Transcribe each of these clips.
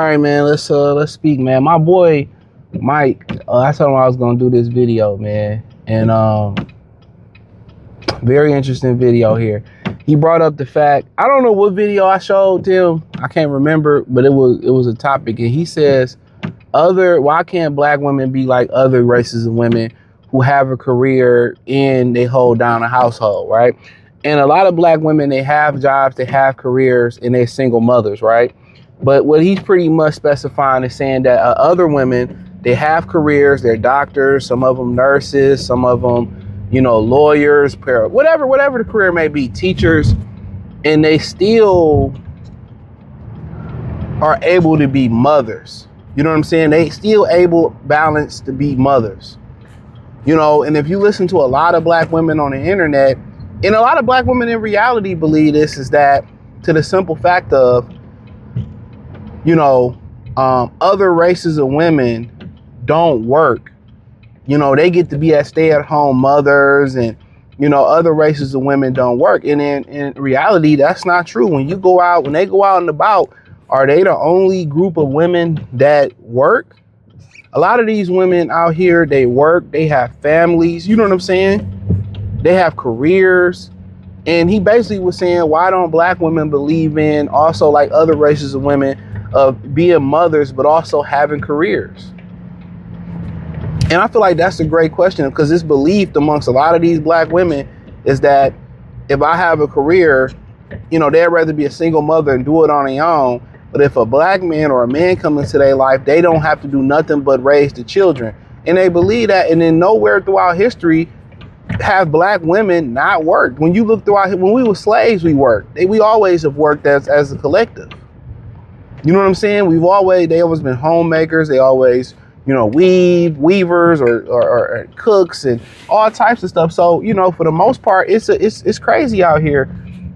right, man. Let's speak, man. My boy Mike, I told him I was gonna do this video, man, and very interesting video here. He brought up the fact, I don't know what video I showed him, I can't remember, but it was a topic, and he says, why can't black women be like other races of women who have a career and they hold down a household, right? And a lot of black women, they have jobs, they have careers, and they're single mothers, right? But what he's pretty much specifying is saying that other women, they have careers, they're doctors, some of them nurses, some of them, lawyers, whatever the career may be, teachers, and they still are able to be mothers. You know what I'm saying? They still able, balanced to be mothers. And if you listen to a lot of black women on the internet, and a lot of black women in reality believe this, is that to the simple fact of, other races of women don't work. They get to be at stay-at-home mothers, and, other races of women don't work. And in reality, that's not true. When they go out and about, are they the only group of women that work? A lot of these women out here, they work, they have families, you know what I'm saying? They have careers. And he basically was saying, why don't black women believe in also, like other races of women, of being mothers, but also having careers? And I feel like that's a great question, because this belief amongst a lot of these black women is that if I have a career, they'd rather be a single mother and do it on their own. But if a black man or a man comes into their life, they don't have to do nothing but raise the children. And they believe that. And then nowhere throughout history have black women not worked. When you look throughout, when we were slaves, we worked. We always have worked as a collective. You know what I'm saying? They always been homemakers. They always, weavers or cooks and all types of stuff. So, for the most part, it's crazy out here.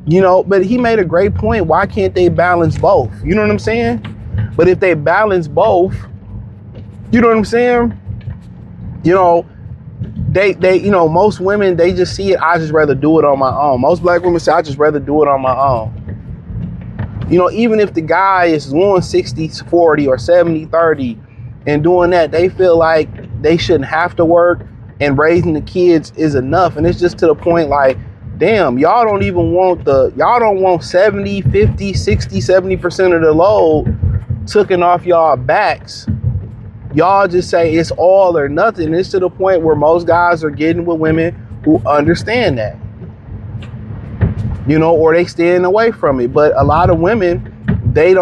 But he made a great point. Why can't they balance both? You know what I'm saying? But if they balance both, you know what I'm saying? They most women, they just see it, I just rather do it on my own. Most black women say, I just rather do it on my own. Even if the guy is doing 60-40 or 70-30 and doing that, they feel like they shouldn't have to work, and raising the kids is enough. And it's just to the point like, damn, y'all don't want 70, 50, 60, 70% of the load taken off y'all backs. Y'all just say it's all or nothing. It's to the point where most guys are getting with women who understand that, or they staying away from it. But a lot of women, a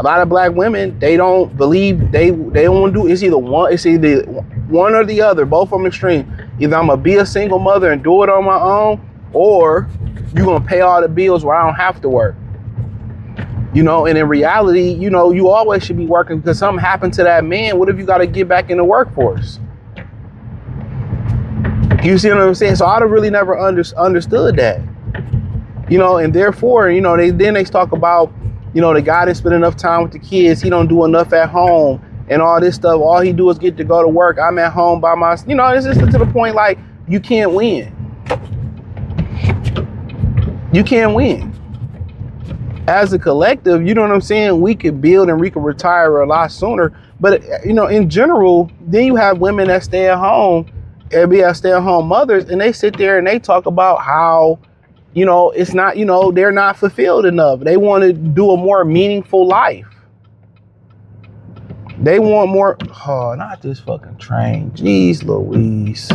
lot of black women, they don't believe, they don't want to do, it's either one or the other, both from extreme. Either I'm gonna be a single mother and do it on my own, or you're gonna pay all the bills where I don't have to work. And in reality, you always should be working, because something happened to that man. What if you got to get back in the workforce? You see what I'm saying? So I'd have really never understood that. And therefore, they talk about, the guy didn't spend enough time with the kids. He don't do enough at home and all this stuff. All he do is get to go to work. I'm at home by myself. It's just to the point like, you can't win. You can't win. As a collective, you know what I'm saying? We could build and we could retire a lot sooner. But, in general, then you have women that stay at home and be stay-at-home mothers, and they sit there and they talk about how, it's not, they're not fulfilled enough. They want to do a more meaningful life. They want more. Oh, not this fucking train. Jeez Louise.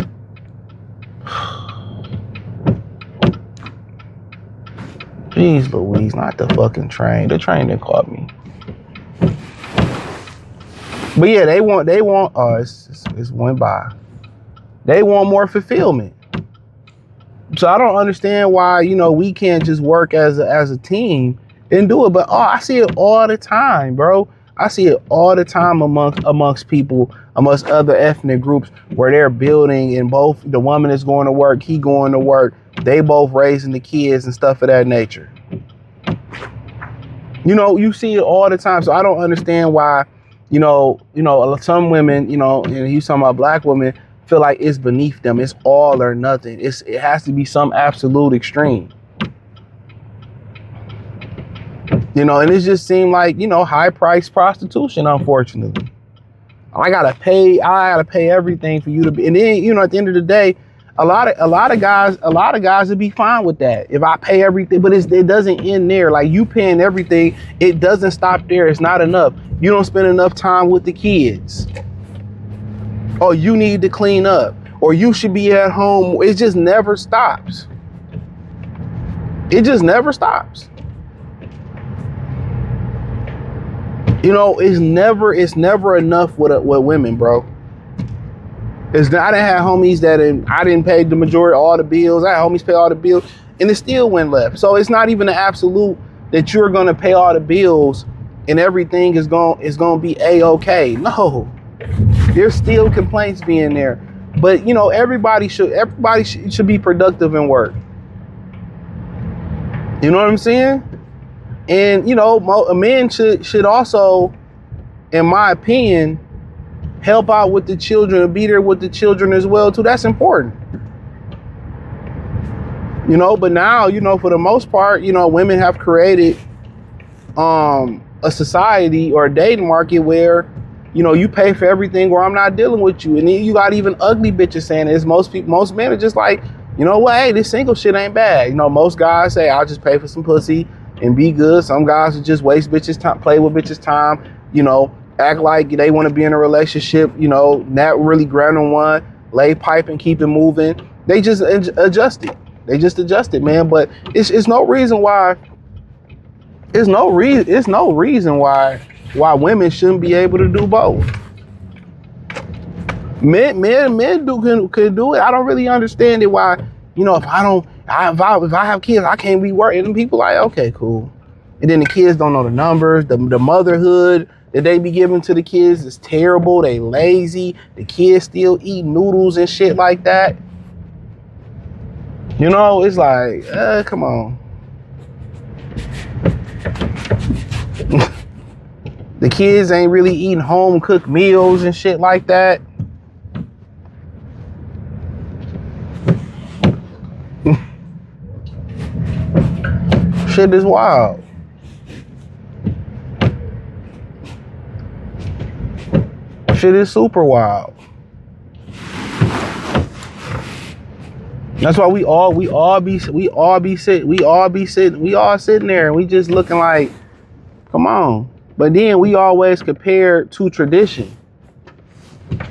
Jeez Louise, not the fucking train. The train didn't caught me. But yeah, they want, it's went by. They want more fulfillment. So I don't understand why, we can't just work as a team and do it. But I see it all the time, bro. I see it all the time amongst people, amongst other ethnic groups, where they're building, and both the woman is going to work, he going to work, they both raising the kids and stuff of that nature. You see it all the time. So I don't understand why, some women, and he's talking about black women, feel like it's beneath them. It's all or nothing. It has to be some absolute extreme. You know, and it just seemed like, you know, high price prostitution, unfortunately. I gotta pay everything for you to be, and then, you know, at the end of the day, a lot of guys would be fine with that if I pay everything, but it doesn't end there. Like, you paying everything, it doesn't stop there. It's not enough. You don't spend enough time with the kids. Or you need to clean up, or you should be at home. It just never stops. It just never stops. You know, it's never enough with women, bro. I didn't have homies I didn't pay the majority of all the bills. I had homies pay all the bills, and it still went left. So it's not even an absolute that you're gonna pay all the bills and everything is gonna be a-okay. No, there's still complaints being there. But you know, everybody should be productive in work. You know what I'm saying? And you know, a man should also, in my opinion, help out with the children and be there with the children as well too. That's important. You know, but now, you know, for the most part, you know, women have created a society or a dating market where, you know, you pay for everything or I'm not dealing with you. And then you got even ugly bitches saying this. Most men are just like, you know what, hey, this single shit ain't bad. You know, most guys say, I'll just pay for some pussy and be good. Some guys will just waste bitches' time, play with bitches' time, you know, act like they want to be in a relationship, you know, not really grab on one, lay pipe and keep it moving. They just adjust it. They just adjust it, man. But it's no reason why. It's no reason why women shouldn't be able to do both. Men can do it. I don't really understand it why, you know, if I have kids, I can't be working. And people like, okay, cool. And then the kids don't know the numbers. The motherhood that they be giving to the kids is terrible. They lazy. The kids still eat noodles and shit like that. You know, it's like, come on. The kids ain't really eating home cooked meals and shit like that. Shit is wild. Shit is super wild. That's why we all sitting there and we just looking like, come on. But then we always compare to tradition.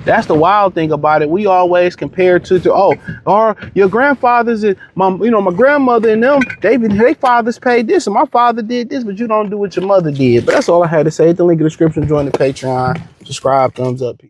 That's the wild thing about it. We always compare or your grandfathers and my grandmother and them, they fathers paid this and my father did this, but you don't do what your mother did. But that's all I had to say. Hit the link in the description, join the Patreon, subscribe, thumbs up.